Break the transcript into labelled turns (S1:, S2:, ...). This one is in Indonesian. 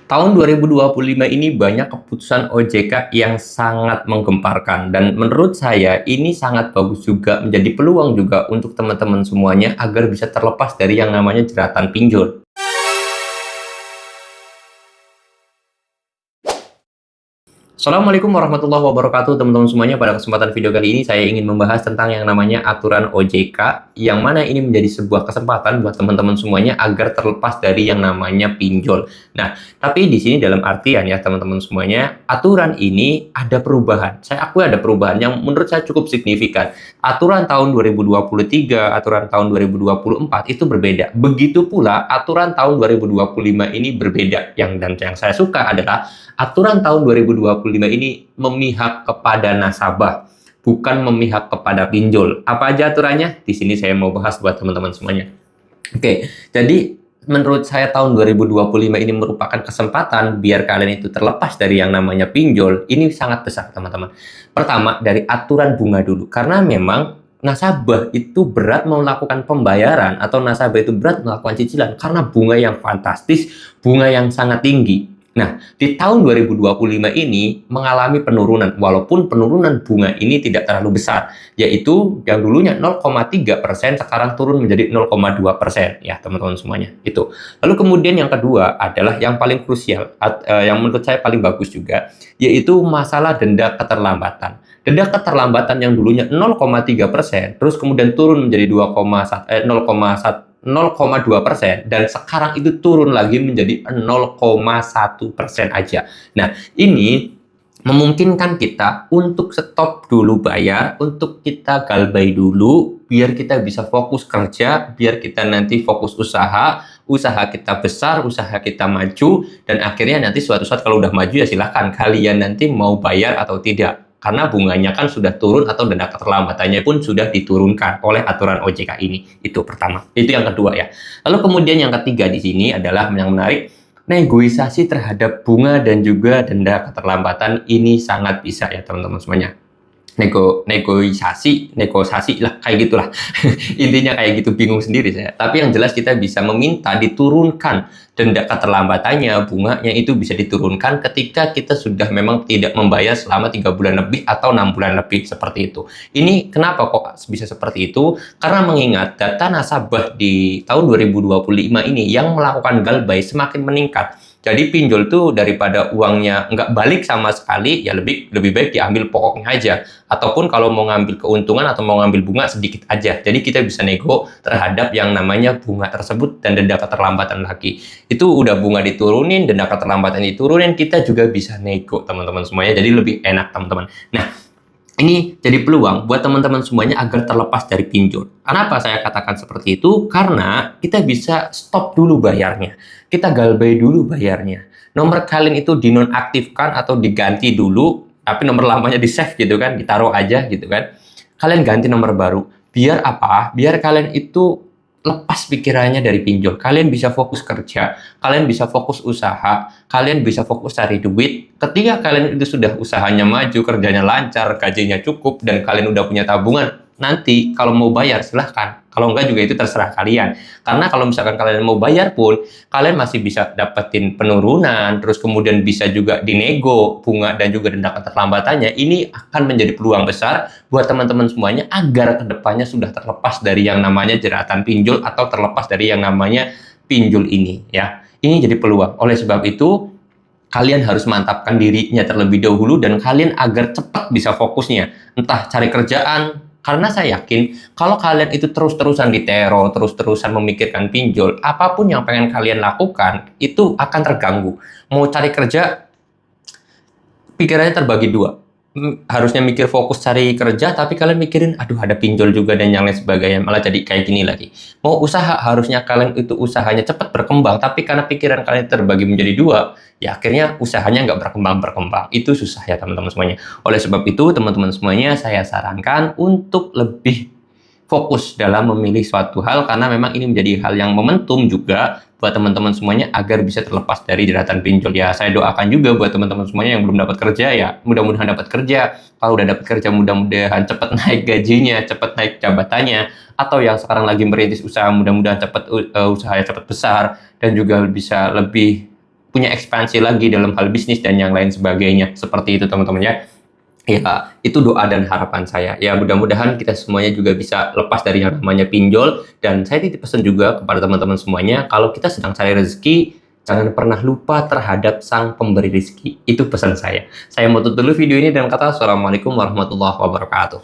S1: Tahun 2025 ini banyak keputusan OJK yang sangat menggemparkan dan menurut saya ini sangat bagus juga menjadi peluang juga untuk teman-teman semuanya agar bisa terlepas dari yang namanya jeratan pinjol. Assalamualaikum warahmatullahi wabarakatuh teman-teman semuanya. Pada kesempatan video kali ini saya ingin membahas tentang yang namanya aturan OJK, yang mana ini menjadi sebuah kesempatan buat teman-teman semuanya agar terlepas dari yang namanya pinjol. Nah, tapi di sini dalam artian ya teman-teman semuanya, aturan ini ada perubahan. Saya akui ada perubahan yang menurut saya cukup signifikan. Aturan tahun 2023, aturan tahun 2024 itu berbeda. Begitu pula aturan tahun 2025 ini berbeda. Yang saya suka adalah aturan tahun 2025 ini memihak kepada nasabah, bukan memihak kepada pinjol. Apa aja aturannya? Di sini saya mau bahas buat teman-teman semuanya. Oke, jadi menurut saya tahun 2025 ini merupakan kesempatan biar kalian itu terlepas dari yang namanya pinjol. Ini sangat besar, teman-teman. Pertama, dari aturan bunga dulu. Karena memang nasabah itu berat melakukan pembayaran atau nasabah itu berat melakukan cicilan karena bunga yang fantastis, bunga yang sangat tinggi. Nah, di tahun 2025 ini mengalami penurunan, walaupun penurunan bunga ini tidak terlalu besar, yaitu yang dulunya 0,3% sekarang turun menjadi 0,2%, ya teman-teman semuanya. Itu. Lalu kemudian yang kedua adalah yang paling krusial, yang menurut saya paling bagus juga, yaitu masalah denda keterlambatan. Denda keterlambatan yang dulunya 0,3%, terus kemudian turun menjadi 0,2% dan sekarang itu turun lagi menjadi 0,1% aja. Nah, ini memungkinkan kita untuk stop dulu bayar, untuk kita galbay dulu, biar kita bisa fokus kerja, biar kita nanti fokus usaha kita besar, usaha kita maju, dan akhirnya nanti suatu saat kalau udah maju ya silahkan kalian nanti mau bayar atau tidak. Karena bunganya kan sudah turun atau denda keterlambatannya pun sudah diturunkan oleh aturan OJK ini. Itu pertama. Itu yang kedua ya. Lalu kemudian yang ketiga di sini adalah yang menarik, negosiasi terhadap bunga dan juga denda keterlambatan ini sangat bisa ya teman-teman semuanya. Negosiasi lah kayak gitulah. Intinya kayak gitu, bingung sendiri saya. Tapi yang jelas kita bisa meminta diturunkan denda keterlambatannya, bunganya itu bisa diturunkan ketika kita sudah memang tidak membayar selama 3 bulan lebih atau 6 bulan lebih, seperti itu. Ini kenapa kok bisa seperti itu? Karena mengingat data nasabah di tahun 2025 ini yang melakukan galbay semakin meningkat. Jadi pinjol tuh daripada uangnya nggak balik sama sekali, ya lebih baik diambil pokoknya aja. Ataupun kalau mau ngambil keuntungan atau mau ngambil bunga sedikit aja. Jadi kita bisa nego terhadap yang namanya bunga tersebut dan denda keterlambatan lagi. Itu udah bunga diturunin, denda keterlambatan diturunin, kita juga bisa nego teman-teman semuanya. Jadi lebih enak teman-teman. Nah, ini jadi peluang buat teman-teman semuanya agar terlepas dari pinjol. Kenapa saya katakan seperti itu? Karena kita bisa stop dulu bayarnya. Kita galbay dulu bayarnya. Nomor kalian itu dinonaktifkan atau diganti dulu, tapi nomor lamanya di-save gitu kan, ditaruh aja gitu kan. Kalian ganti nomor baru. Biar apa? Biar kalian itu lepas pikirannya dari pinjol. Kalian bisa fokus kerja, kalian bisa fokus usaha, kalian bisa fokus cari duit. Ketika kalian itu sudah usahanya maju, kerjanya lancar, gajinya cukup, dan kalian udah punya tabungan, nanti kalau mau bayar silahkan. Kalau enggak juga itu terserah kalian. Karena kalau misalkan kalian mau bayar pun, kalian masih bisa dapetin penurunan, terus kemudian bisa juga dinego bunga dan juga denda keterlambatannya. Ini akan menjadi peluang besar buat teman-teman semuanya agar kedepannya sudah terlepas dari yang namanya jeratan pinjol atau terlepas dari yang namanya pinjol ini ya. Ini jadi peluang. Oleh sebab itu, kalian harus mantapkan dirinya terlebih dahulu dan kalian agar cepat bisa fokusnya. Entah cari kerjaan, karena saya yakin kalau kalian itu terus-terusan diteror, terus-terusan memikirkan pinjol, apapun yang pengen kalian lakukan itu akan terganggu. Mau cari kerja, pikirannya terbagi dua. Harusnya mikir fokus cari kerja, tapi kalian mikirin, aduh ada pinjol juga dan yang lain sebagainya, malah jadi kayak gini lagi. Mau usaha, harusnya kalian itu usahanya cepat berkembang, tapi karena pikiran kalian terbagi menjadi dua, ya akhirnya usahanya nggak berkembang. Itu susah ya teman-teman semuanya. Oleh sebab itu, teman-teman semuanya, saya sarankan untuk lebih fokus dalam memilih suatu hal, karena memang ini menjadi hal yang momentum juga buat teman-teman semuanya agar bisa terlepas dari jeratan pinjol. Ya, saya doakan juga buat teman-teman semuanya yang belum dapat kerja, ya mudah-mudahan dapat kerja. Kalau udah dapat kerja, mudah-mudahan cepat naik gajinya, cepat naik jabatannya, atau yang sekarang lagi merintis usaha, mudah-mudahan cepat usahanya cepat besar dan juga bisa lebih punya ekspansi lagi dalam hal bisnis dan yang lain sebagainya. Seperti itu teman-teman ya. Ya, itu doa dan harapan saya. Ya, mudah-mudahan kita semuanya juga bisa lepas dari yang namanya pinjol. Dan saya titip pesan juga kepada teman-teman semuanya, kalau kita sedang cari rezeki, jangan pernah lupa terhadap sang pemberi rezeki. Itu pesan saya. Saya mau tutup dulu video ini dengan kata Assalamualaikum warahmatullahi wabarakatuh.